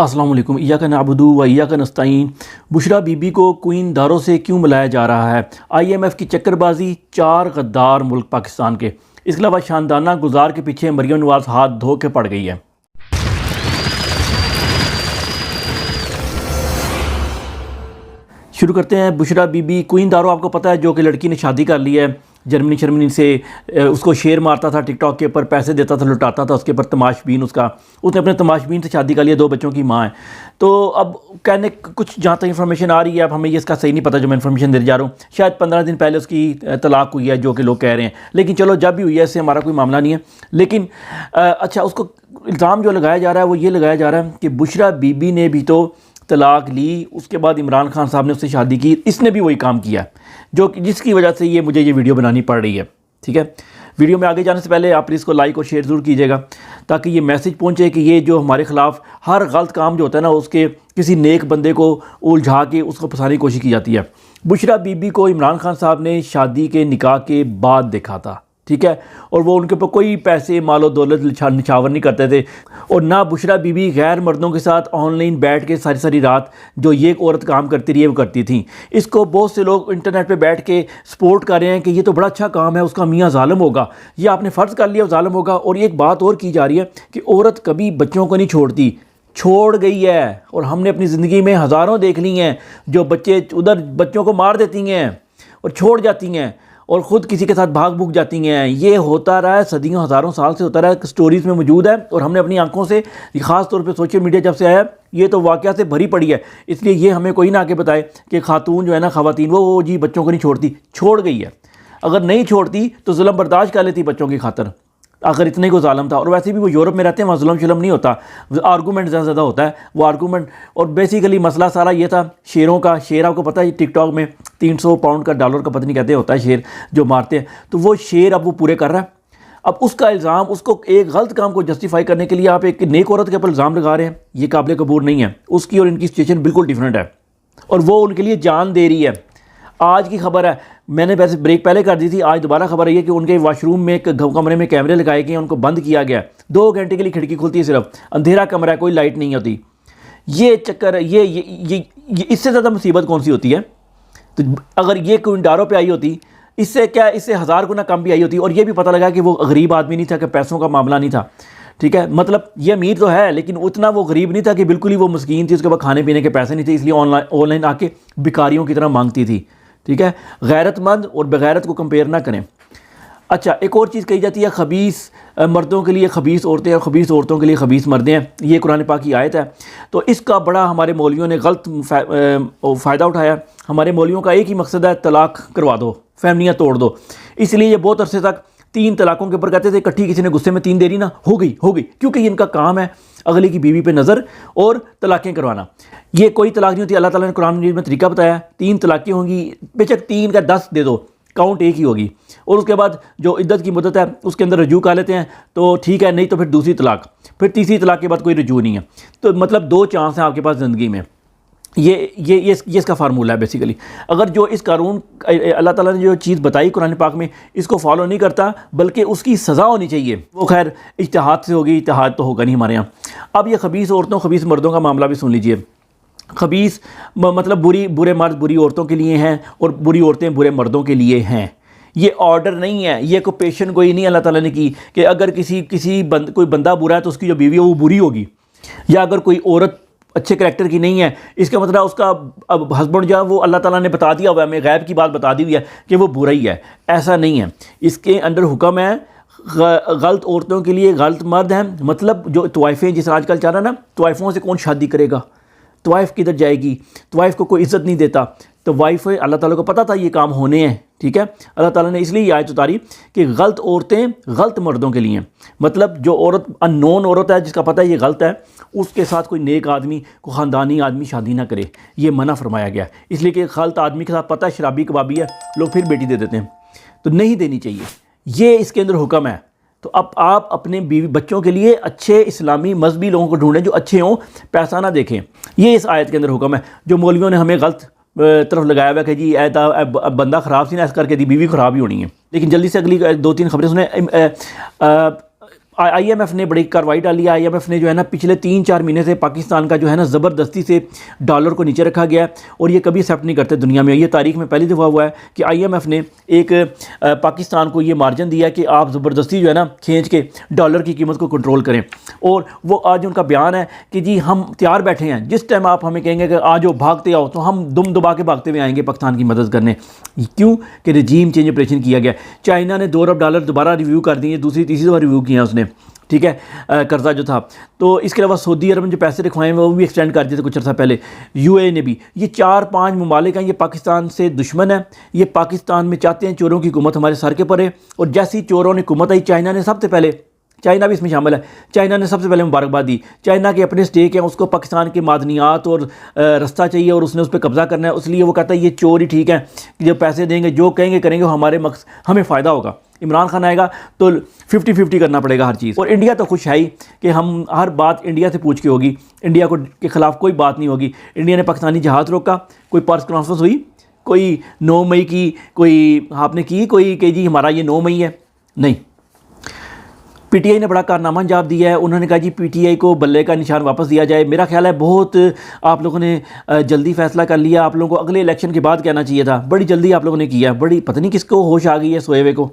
السلام علیکم۔ ایاک نعبد و ایاک نستعین۔ بشریٰ بی بی کو کوئن داروں سے کیوں ملایا جا رہا ہے؟ IMF کی چکر بازی، 4 غدار ملک پاکستان کے۔ اس کے علاوہ شاندانہ گزار کے پیچھے مریم نواز ہاتھ دھو کے پڑ گئی ہے۔ شروع کرتے ہیں۔ بشریٰ بی بی کوئن داروں آپ کو پتہ ہے، جو کہ لڑکی نے شادی کر لی ہے جرمنی سے، اس کو شیئر مارتا تھا ٹک ٹاک کے اوپر، پیسے دیتا تھا، لٹاتا تھا اس کے اوپر، تماش بین اس نے اپنے تماش بین سے شادی کر لی ہے، 2 بچوں کی ماں ہے۔ تو اب کہنے کچھ جہاں تک انفارمیشن آ رہی ہے، اب ہمیں یہ اس کا صحیح نہیں پتہ جو میں انفارمیشن دے جا رہا ہوں، شاید 15 دن پہلے اس کی طلاق ہوئی ہے جو کہ لوگ کہہ رہے ہیں، لیکن چلو جب بھی ہوئی ہے اس سے ہمارا کوئی معاملہ نہیں ہے۔ لیکن اچھا، اس کو الزام جو لگایا جا رہا ہے وہ یہ لگایا جا رہا ہے کہ بشریٰ بی بی نے بھی تو طلاق لی، اس کے بعد عمران خان صاحب نے اس سے شادی کی، اس نے بھی وہی کام کیا ہے، جس کی وجہ سے مجھے یہ ویڈیو بنانی پڑ رہی ہے۔ ٹھیک ہے، ویڈیو میں آگے جانے سے پہلے آپ اس کو لائک اور شیئر ضرور کیجیے گا، تاکہ یہ میسج پہنچے کہ یہ جو ہمارے خلاف ہر غلط کام جو ہوتا ہے نا، اس کے کسی نیک بندے کو الجھا کے اس کو پھنسانے کی کوشش کی جاتی ہے۔ بشریٰ بی بی کو عمران خان صاحب نے شادی کے نکاح کے بعد دیکھا تھا، ٹھیک ہے، اور وہ ان کے اوپر کوئی پیسے مال و دولت نچھاور نہیں کرتے تھے، اور نہ بشریٰ بی بی غیر مردوں کے ساتھ آن لائن بیٹھ کے ساری رات جو یہ ایک عورت کام کرتی رہی ہے وہ کرتی تھیں۔ اس کو بہت سے لوگ انٹرنیٹ پہ بیٹھ کے سپورٹ کر رہے ہیں کہ یہ تو بڑا اچھا کام ہے، اس کا میاں ظالم ہوگا، یہ آپ نے فرض کر لیا وہ ظالم ہوگا۔ اور ایک بات اور کی جا رہی ہے کہ عورت کبھی بچوں کو نہیں چھوڑتی، چھوڑ گئی ہے، اور ہم نے اپنی زندگی میں ہزاروں دیکھ لی ہیں جو بچے ادھر بچوں کو مار دیتی ہیں اور چھوڑ جاتی ہیں اور خود کسی کے ساتھ بھاگ جاتی ہیں۔ یہ ہوتا رہا ہے، صدیوں ہزاروں سال سے ہوتا رہا ہے، سٹوریز میں موجود ہے، اور ہم نے اپنی آنکھوں سے، خاص طور پہ سوشل میڈیا جب سے آیا یہ تو واقعہ سے بھری پڑی ہے، اس لیے یہ ہمیں کوئی نہ آگے بتائے کہ خاتون جو ہے نا، خواتین وہ جی بچوں کو نہیں چھوڑتی، چھوڑ گئی ہے۔ اگر نہیں چھوڑتی تو ظلم برداشت کر لیتی بچوں کی خاطر، اگر اتنے کو ظالم تھا۔ اور ویسے بھی وہ یورپ میں رہتے ہیں، وہاں ظلم شلم نہیں ہوتا، آرگومنٹ زیادہ ہوتا ہے، وہ آرگومنٹ۔ اور بیسیکلی مسئلہ سارا یہ تھا شیروں کا، شیر آپ کو پتہ ہے ٹک ٹاک میں 300 پاؤنڈ کا ڈالر کا پتہ نہیں کہتے ہوتا ہے شیر جو مارتے ہیں، تو وہ شیر اب وہ پورے کر رہا ہے۔ اب اس کا الزام، اس کو ایک غلط کام کو جسٹیفائی کرنے کے لیے آپ ایک نیک عورت کے اوپر الزام لگا رہے ہیں، یہ قابل قبول نہیں ہے۔ اس کی اور ان کی سچویشن بالکل ڈیفرنٹ ہے، اور وہ ان کے لیے جان دے رہی ہے۔ آج کی خبر ہے، میں نے ویسے بریک پہلے کر دی تھی، آج دوبارہ خبر ہے کہ ان کے واش روم میں ایک کمرے میں کیمرے لگائے گئے ہیں، ان کو بند کیا گیا، 2 گھنٹے کے لیے کھڑکی کھلتی ہے، صرف اندھیرا کمرہ ہے، کوئی لائٹ نہیں ہوتی۔ یہ چکر، یہ اس سے زیادہ مصیبت کون سی ہوتی ہے؟ تو اگر یہ کوئی ڈاروں پہ آئی ہوتی، اس سے کیا، اس سے 1000 گنا کم بھی آئی ہوتی، اور یہ بھی پتہ لگا کہ وہ غریب آدمی نہیں تھا، کہ پیسوں کا معاملہ نہیں تھا، ٹھیک ہے، مطلب یہ امیر تو ہے لیکن اتنا وہ غریب نہیں تھا کہ بالکل ہی وہ مسکین تھی، اس کے بعد کھانے پینے کے پیسے نہیں تھے، اس لیے آن لائن آ کے بھکاریوں کی طرح مانگتی تھی، ٹھیک ہے۔ غیرت مند اور بغیرت کو کمپیئر نہ کریں۔ اچھا، ایک اور چیز کہی جاتی ہے، خبیث مردوں کے لیے خبیث عورتیں اور خبیث عورتوں کے لیے خبیث مردیں ہیں، یہ قرآن پاک کی آیت ہے۔ تو اس کا بڑا ہمارے مولویوں نے غلط فائدہ اٹھایا۔ ہمارے مولویوں کا ایک ہی مقصد ہے، طلاق کروا دو، فیملیاں توڑ دو، اس لیے یہ بہت عرصے تک 3 طلاقوں کے اوپر کہتے تھے، اکٹھی کسی نے غصے میں 3 دے دی نا، ہو گئی، کیونکہ یہ ان کا کام ہے اگلے کی بیوی پہ نظر اور طلاقیں کروانا۔ یہ کوئی طلاق نہیں ہوتی، اللہ تعالیٰ نے قرآن مجید میں طریقہ بتایا، 3 طلاقیں ہوں گی، بے شک 3 کا 10 دے دو، کاؤنٹ ایک ہی ہوگی، اور اس کے بعد جو عدت کی مدت ہے اس کے اندر رجوع کر لیتے ہیں تو ٹھیک ہے، نہیں تو پھر دوسری طلاق، پھر تیسری طلاق کے بعد کوئی رجوع نہیں ہے۔ تو مطلب 2 چانس ہیں آپ کے پاس زندگی میں۔ یہ اس کا فارمولہ ہے بیسیکلی۔ اگر جو اس قانون، اللہ تعالیٰ نے جو چیز بتائی قرآن پاک میں، اس کو فالو نہیں کرتا بلکہ اس کی سزا ہونی چاہیے، وہ خیر اجتہاد سے ہوگی، اجتہاد تو ہوگا نہیں ہمارے یہاں۔ اب یہ خبیث عورتوں خبیث مردوں کا معاملہ بھی سن لیجئے۔ خبیث مطلب برے مرد بری عورتوں کے لیے ہیں، اور بری عورتیں برے مردوں کے لیے ہیں۔ یہ آرڈر نہیں ہے، یہ کوئی پیشن گوئی نہیں اللہ تعالیٰ نے کی کہ اگر کوئی بندہ برا ہے تو اس کی جو بیوی ہے وہ بری ہوگی، یا اگر کوئی عورت اچھے کریکٹر کی نہیں ہے اس کا مطلب اس کا اب ہسبینڈ جو ہے وہ اللہ تعالیٰ نے بتا دیا ہوا ہے، ہمیں غیب کی بات بتا دی ہوئی ہے کہ وہ برا ہی ہے، ایسا نہیں ہے۔ اس کے اندر حکم ہے غلط عورتوں کے لیے غلط مرد ہیں، مطلب جو طوائفیں جس آج کل چل رہا ہے نا، طوائفوں سے کون شادی کرے گا، طوائف کدھر جائے گی، طوائف کو کوئی عزت نہیں دیتا، طوائف اللہ تعالیٰ کو پتہ تھا یہ کام ہونے ہیں، ٹھیک ہے۔ اللہ تعالیٰ نے اس لیے یہ آیت اتاری کہ غلط عورتیں غلط مردوں کے لیے ہیں، مطلب جو عورت ان نون عورت ہے جس کا پتہ ہے یہ غلط ہے، اس کے ساتھ کوئی نیک آدمی، کوئی خاندانی آدمی شادی نہ کرے، یہ منع فرمایا گیا، اس لیے کہ غلط آدمی کے ساتھ پتہ ہے شرابی کبابی ہے، لوگ پھر بیٹی دے دیتے ہیں، تو نہیں دینی چاہیے، یہ اس کے اندر حکم ہے۔ تو اب آپ اپنے بیوی بچوں کے لیے اچھے اسلامی مذہبی لوگوں کو ڈھونڈیں جو اچھے ہوں، پیسہ نہ دیکھیں، یہ اس آیت کے اندر حکم ہے۔ جو مولویوں نے ہمیں غلط طرف لگایا ہوا ہے کہ جی بندہ خراب سی نہ اس کر کے دی، بیوی خراب ہی ہونی ہے۔ لیکن جلدی سے اگلی 2-3 خبریں سنیں۔ آئی ایم ایف نے بڑی کارروائی ڈالی ہے. آئی ایم ایف نے جو ہے نا پچھلے 3-4 مہینے سے پاکستان کا جو ہے نا زبردستی سے ڈالر کو نیچے رکھا گیا ہے, اور یہ کبھی ایکسیپٹ نہیں کرتے دنیا میں. یہ تاریخ میں پہلی دفعہ ہوا ہے کہ آئی ایم ایف نے ایک پاکستان کو یہ مارجن دیا کہ آپ زبردستی جو ہے نا کھینچ کے ڈالر کی قیمت کو کنٹرول کریں. اور وہ آج ان کا بیان ہے کہ جی ہم تیار بیٹھے ہیں, جس ٹائم آپ ہمیں کہیں گے کہ آ جاؤ بھاگتے آؤ تو ہم دم دبا کے بھاگتے ہوئے آئیں گے پاکستان کی مدد کرنے. کیوں کہ رجیم چینج آپریشن کیا گیا. چائنا نے 2 ارب ڈالر دوبارہ ریویو کر دیے, دوسری تیسری دفعہ ریویو کیا اس نے, ٹھیک ہے, قرضہ جو تھا. تو اس کے علاوہ سعودی عرب نے جو پیسے رکھوائے ہیں وہ بھی ایکسٹینڈ کر دیے تھے کچھ عرصہ پہلے. یو اے نے بھی. یہ 4-5 ممالک ہیں, یہ پاکستان سے دشمن ہیں. یہ پاکستان میں چاہتے ہیں چوروں کی حکومت ہمارے سر کے پر ہے, اور جیسی چوروں نے حکومت آئی چائنا نے سب سے پہلے, چائنا بھی اس میں شامل ہے, چائنا نے سب سے پہلے مبارکباد دی. چائنا کے اپنے اسٹیک ہیں, اس کو پاکستان کے معدنیات اور رستہ چاہیے اور اس نے اس پہ قبضہ کرنا ہے, اس لیے وہ کہتا ہے یہ چور ہی ٹھیک ہے, جو پیسے دیں گے جو کہیں گے کریں گے, ہمارے ہمیں فائدہ ہوگا. عمران خان آئے گا تو 50-50 کرنا پڑے گا ہر چیز. اور انڈیا تو خوش ہے ہی کہ ہم ہر بات انڈیا سے پوچھ کے ہوگی, انڈیا کے خلاف کوئی بات نہیں ہوگی. انڈیا نے پاکستانی جہاز روکا, کوئی پریس کانفرنس ہوئی, کوئی 9 مئی کی کوئی آپ نے کی کوئی کہ جی ہمارا یہ 9 مئی ہے, نہیں. پی ٹی آئی نے بڑا کارنامہ انجام دیا ہے. انہوں نے کہا جی پی ٹی آئی کو بلے کا نشان واپس دیا جائے. میرا خیال ہے بہت آپ لوگوں نے جلدی فیصلہ کر لیا. آپ لوگوں کو اگلے الیکشن کے بعد کہنا چاہیے تھا. بڑی جلدی آپ لوگوں نے کیا, بڑی پتہ نہیں کس کو ہوش آ گئی ہے سوئے ہوئے کو.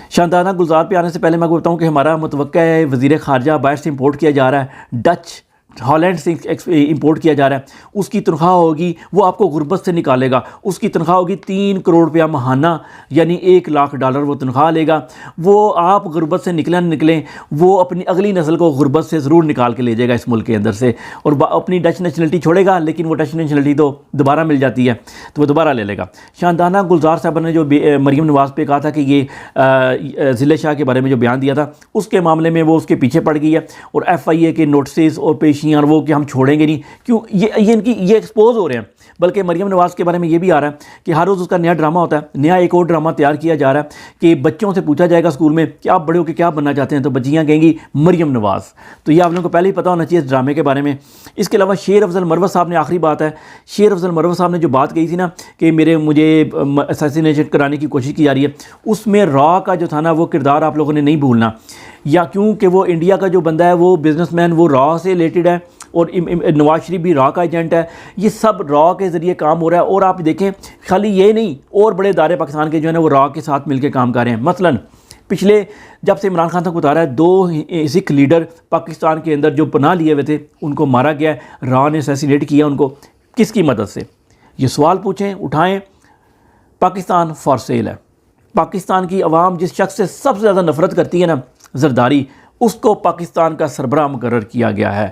شاندانہ گلزار پہ آنے سے پہلے میں کو بتاؤں کہ ہمارا متوقع ہے وزیر خارجہ باہر سے امپورٹ کیا جا رہا ہے, ڈچ ہالینڈ سے امپورٹ کیا جا رہا ہے. اس کی تنخواہ ہوگی, وہ آپ کو غربت سے نکالے گا. اس کی تنخواہ ہوگی 3 کروڑ روپیہ ماہانہ, یعنی $1,00,000 وہ تنخواہ لے گا. وہ آپ غربت سے نکلیں نہ نکلیں, وہ اپنی اگلی نسل کو غربت سے ضرور نکال کے لے جائے گا اس ملک کے اندر سے, اور اپنی ڈچ نیشنلٹی چھوڑے گا, لیکن وہ ڈچ نیشنلٹی تو دوبارہ مل جاتی ہے تو وہ دوبارہ لے لے گا. شاندانہ گلزار صاحب نے جو مریم نواز پہ کہا تھا کہ یہ ضلع شاہ کے بارے میں جو بیان دیا تھا, اس کے معاملے میں وہ اس کے پیچھے پڑ گئی ہے. اور ایف آئی اے کے نوٹسز اور پیشیاں اور وہ کہ ہم چھوڑیں گے نہیں, کیوں یہ ان کی یہ ایکسپوز ہو رہے ہیں. بلکہ مریم نواز کے بارے میں یہ بھی آ رہا ہے کہ ہر روز اس کا نیا ڈرامہ ہوتا ہے, نیا ایک اور ڈرامہ تیار کیا جا رہا ہے کہ بچوں سے پوچھا جائے گا اسکول میں کہ آپ بڑے ہو کے کیا بننا چاہتے ہیں, تو بچیاں کہیں گی مریم نواز. تو یہ آپ لوگوں کو پہلے ہی پتہ ہونا چاہیے اس ڈرامے کے بارے میں. اس کے علاوہ شیر افضل مروت صاحب نے, آخری بات ہے, شیر افضل مروت صاحب نے جو بات کہی تھی نا کہ مجھے اسیسینیشن کرانے کی کوشش کی جا رہی ہے, اس میں را کا جو تھا نا وہ کردار آپ لوگوں نے نہیں بھولنا. یا کیونکہ وہ انڈیا کا جو بندہ ہے وہ بزنس مین, وہ را سے ریلیٹڈ ہے, اور نواز شریف بھی را کا ایجنٹ ہے. یہ سب را کے ذریعے کام ہو رہا ہے. اور آپ دیکھیں خالی یہ نہیں, اور بڑے ادارے پاکستان کے جو ہے نا وہ را کے ساتھ مل کے کام کر رہے ہیں. مثلاً پچھلے جب سے عمران خان تک اتارا ہے 2 سکھ لیڈر پاکستان کے اندر جو پناہ لیے ہوئے تھے ان کو مارا گیا ہے, را نے اسیسینیٹ کیا ان کو. کس کی مدد سے؟ یہ سوال پوچھیں, اٹھائیں. پاکستان فار سیل ہے. پاکستان کی عوام جس شخص سے سب سے زیادہ نفرت کرتی ہے نا, زرداری, اس کو پاکستان کا سربراہ مقرر کیا گیا ہے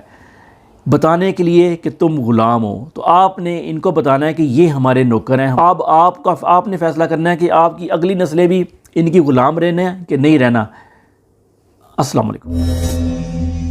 بتانے کے لیے کہ تم غلام ہو. تو آپ نے ان کو بتانا ہے کہ یہ ہمارے نوکر ہیں. اب آپ نے فیصلہ کرنا ہے کہ آپ کی اگلی نسلیں بھی ان کی غلام رہنا ہے کہ نہیں رہنا. السلام علیکم.